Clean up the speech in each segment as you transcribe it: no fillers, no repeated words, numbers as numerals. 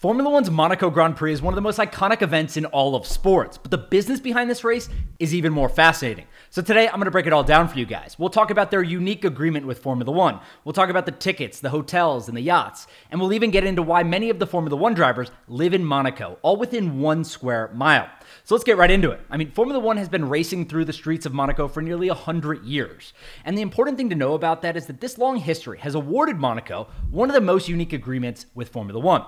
Formula One's Monaco Grand Prix is one of the most iconic events in all of sports, but the business behind this race is even more fascinating. So today, I'm going to break it all down for you guys. We'll talk about their unique agreement with Formula One. We'll talk about the tickets, the hotels, and the yachts. And we'll even get into why many of the Formula One drivers live in Monaco, all within 1 square mile. So let's get right into it. Formula One has been racing through the streets of Monaco for nearly 100 years. And the important thing to know about that is that this long history has awarded Monaco one of the most unique agreements with Formula One.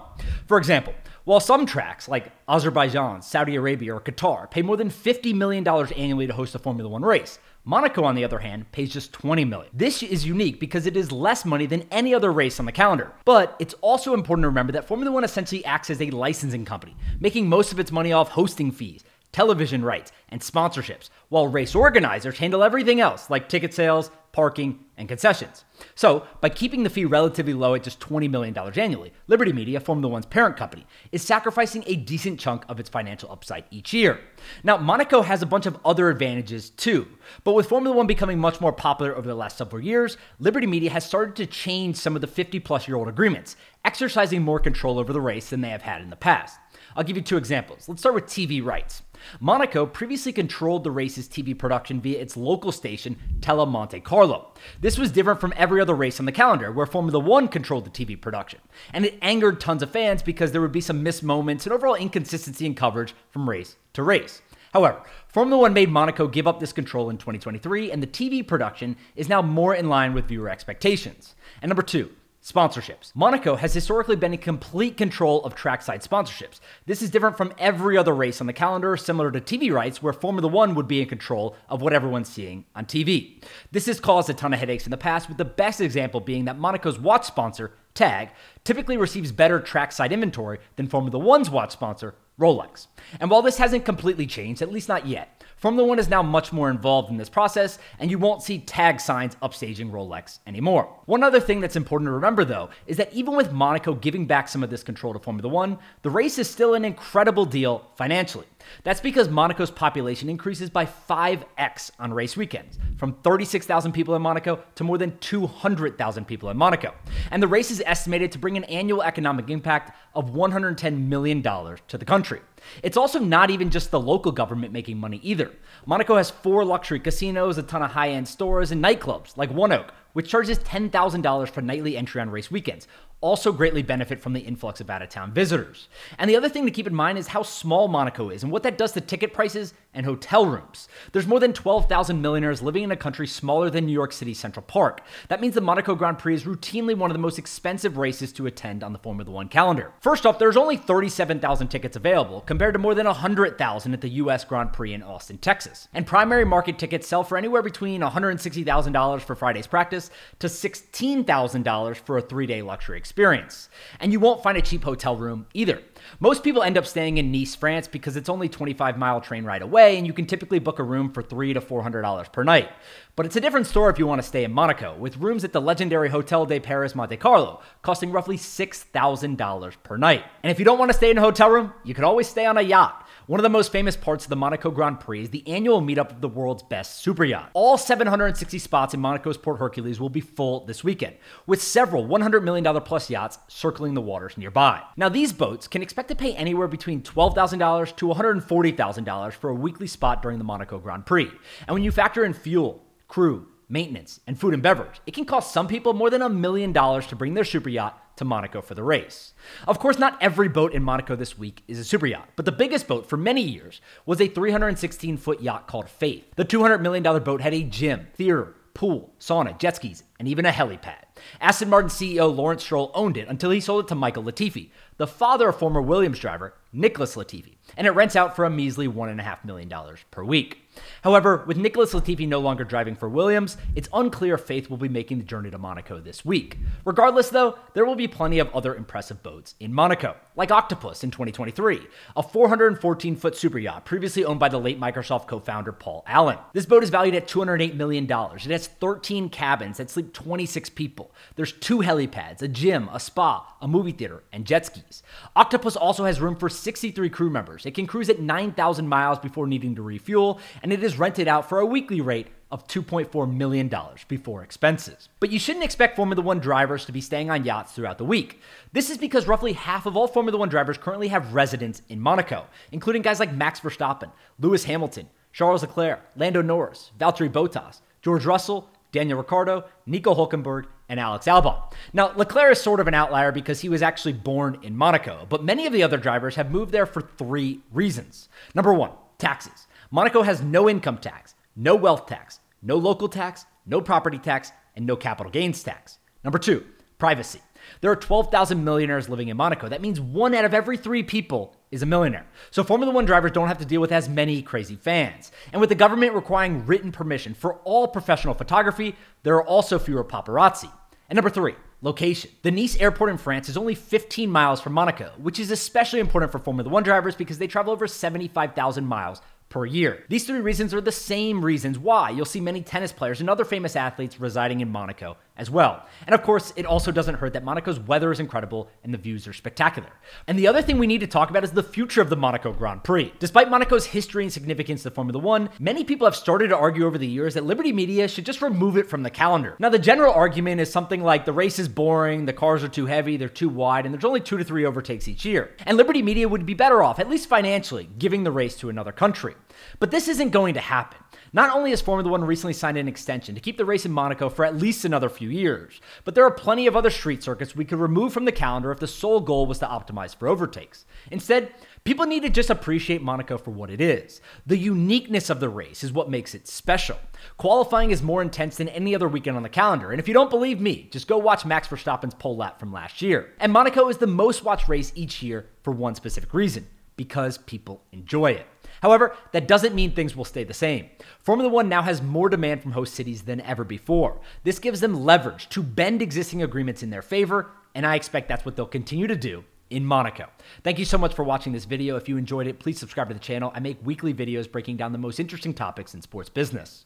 For example, while some tracks like Azerbaijan, Saudi Arabia, or Qatar pay more than $50 million annually to host a Formula One race, Monaco, on the other hand, pays just $20 million. This is unique because it is less money than any other race on the calendar. But it's also important to remember that Formula One essentially acts as a licensing company, making most of its money off hosting fees, television rights, and sponsorships, while race organizers handle everything else like ticket sales, parking, and concessions. So, by keeping the fee relatively low at just $20 million annually, Liberty Media, Formula One's parent company, is sacrificing a decent chunk of its financial upside each year. Now, Monaco has a bunch of other advantages too, but with Formula One becoming much more popular over the last several years, Liberty Media has started to change some of the 50-plus-year-old agreements, exercising more control over the race than they have had in the past. I'll give you 2 examples. Let's start with TV rights. Monaco previously controlled the race's TV production via its local station, Tele Monte Carlo. This was different from every other race on the calendar, where Formula One controlled the TV production. And it angered tons of fans because there would be some missed moments and overall inconsistency in coverage from race to race. However, Formula One made Monaco give up this control in 2023, and the TV production is now more in line with viewer expectations. And number 2, sponsorships. Monaco has historically been in complete control of trackside sponsorships. This is different from every other race on the calendar, similar to TV rights, where Formula One would be in control of what everyone's seeing on TV. This has caused a ton of headaches in the past, with the best example being that Monaco's watch sponsor, TAG, typically receives better trackside inventory than Formula One's watch sponsor, Rolex. And while this hasn't completely changed, at least not yet, Formula One is now much more involved in this process, and you won't see tag signs upstaging Rolex anymore. One other thing that's important to remember, though, is that even with Monaco giving back some of this control to Formula One, the race is still an incredible deal financially. That's because Monaco's population increases by 5x on race weekends, from 36,000 people in Monaco to more than 200,000 people in Monaco. And the race is estimated to bring an annual economic impact of $110 million to the country. It's also not even just the local government making money either. Monaco has 4 luxury casinos, a ton of high-end stores, and nightclubs like One Oak, which charges $10,000 for nightly entry on race weekends, also greatly benefit from the influx of out-of-town visitors. And the other thing to keep in mind is how small Monaco is and what that does to ticket prices and hotel rooms. There's more than 12,000 millionaires living in a country smaller than New York City's Central Park. That means the Monaco Grand Prix is routinely one of the most expensive races to attend on the Formula One calendar. First off, there's only 37,000 tickets available, compared to more than 100,000 at the US Grand Prix in Austin, Texas. And primary market tickets sell for anywhere between $160,000 for Friday's practice to $16,000 for a 3-day luxury experience. And you won't find a cheap hotel room either. Most people end up staying in Nice, France, because it's only a 25-mile train ride away, and you can typically book a room for $300 to $400 per night. But it's a different story if you want to stay in Monaco, with rooms at the legendary Hotel de Paris Monte Carlo costing roughly $6,000 per night. And if you don't want to stay in a hotel room, you can always stay on a yacht. One of the most famous parts of the Monaco Grand Prix is the annual meetup of the world's best super yacht. All 760 spots in Monaco's Port Hercules will be full this weekend, with several $100 million plus yachts circling the waters nearby. Now, these boats can expect to pay anywhere between $12,000 to $140,000 for a weekly spot during the Monaco Grand Prix. And when you factor in fuel, crew, maintenance, and food and beverage, it can cost some people more than $1 million to bring their super yacht to Monaco for the race. Of course, not every boat in Monaco this week is a super yacht, but the biggest boat for many years was a 316-foot yacht called Faith. The $200 million boat had a gym, theater, pool, sauna, jet skis, and even a helipad. Aston Martin CEO Lawrence Stroll owned it until he sold it to Michael Latifi, the father of former Williams driver Nicholas Latifi, and it rents out for a measly $1.5 million per week. However, with Nicholas Latifi no longer driving for Williams, it's unclear if Faith will be making the journey to Monaco this week. Regardless, though, there will be plenty of other impressive boats in Monaco, like Octopus in 2023, a 414-foot super yacht previously owned by the late Microsoft co-founder Paul Allen. This boat is valued at $208 million. It has 13 cabins that sleep 26 people. There's 2 helipads, a gym, a spa, a movie theater, and jet skis. Octopus also has room for 63 crew members. It can cruise at 9,000 miles before needing to refuel, and it is rented out for a weekly rate of $2.4 million before expenses. But you shouldn't expect Formula One drivers to be staying on yachts throughout the week. This is because roughly half of all Formula One drivers currently have residence in Monaco, including guys like Max Verstappen, Lewis Hamilton, Charles Leclerc, Lando Norris, Valtteri Bottas, George Russell, Daniel Ricciardo, Nico Hülkenberg, and Alex Albon. Now, Leclerc is sort of an outlier because he was actually born in Monaco, but many of the other drivers have moved there for 3 reasons. Number 1, taxes. Monaco has no income tax, no wealth tax, no local tax, no property tax, and no capital gains tax. Number 2, privacy. There are 12,000 millionaires living in Monaco. That means 1 out of every 3 people is a millionaire. So Formula One drivers don't have to deal with as many crazy fans. And with the government requiring written permission for all professional photography, there are also fewer paparazzi. And number 3, location. The Nice airport in France is only 15 miles from Monaco, which is especially important for Formula One drivers because they travel over 75,000 miles per year. These 3 reasons are the same reasons why you'll see many tennis players and other famous athletes residing in Monaco as well. And of course, it also doesn't hurt that Monaco's weather is incredible and the views are spectacular. And the other thing we need to talk about is the future of the Monaco Grand Prix. Despite Monaco's history and significance to Formula One, many people have started to argue over the years that Liberty Media should just remove it from the calendar. Now, the general argument is something like the race is boring, the cars are too heavy, they're too wide, and there's only 2 to 3 overtakes each year. And Liberty Media would be better off, at least financially, giving the race to another country. But this isn't going to happen. Not only has Formula One recently signed an extension to keep the race in Monaco for at least another few years, but there are plenty of other street circuits we could remove from the calendar if the sole goal was to optimize for overtakes. Instead, people need to just appreciate Monaco for what it is. The uniqueness of the race is what makes it special. Qualifying is more intense than any other weekend on the calendar, and if you don't believe me, just go watch Max Verstappen's pole lap from last year. And Monaco is the most watched race each year for one specific reason: because people enjoy it. However, that doesn't mean things will stay the same. Formula One now has more demand from host cities than ever before. This gives them leverage to bend existing agreements in their favor, and I expect that's what they'll continue to do in Monaco. Thank you so much for watching this video. If you enjoyed it, please subscribe to the channel. I make weekly videos breaking down the most interesting topics in sports business.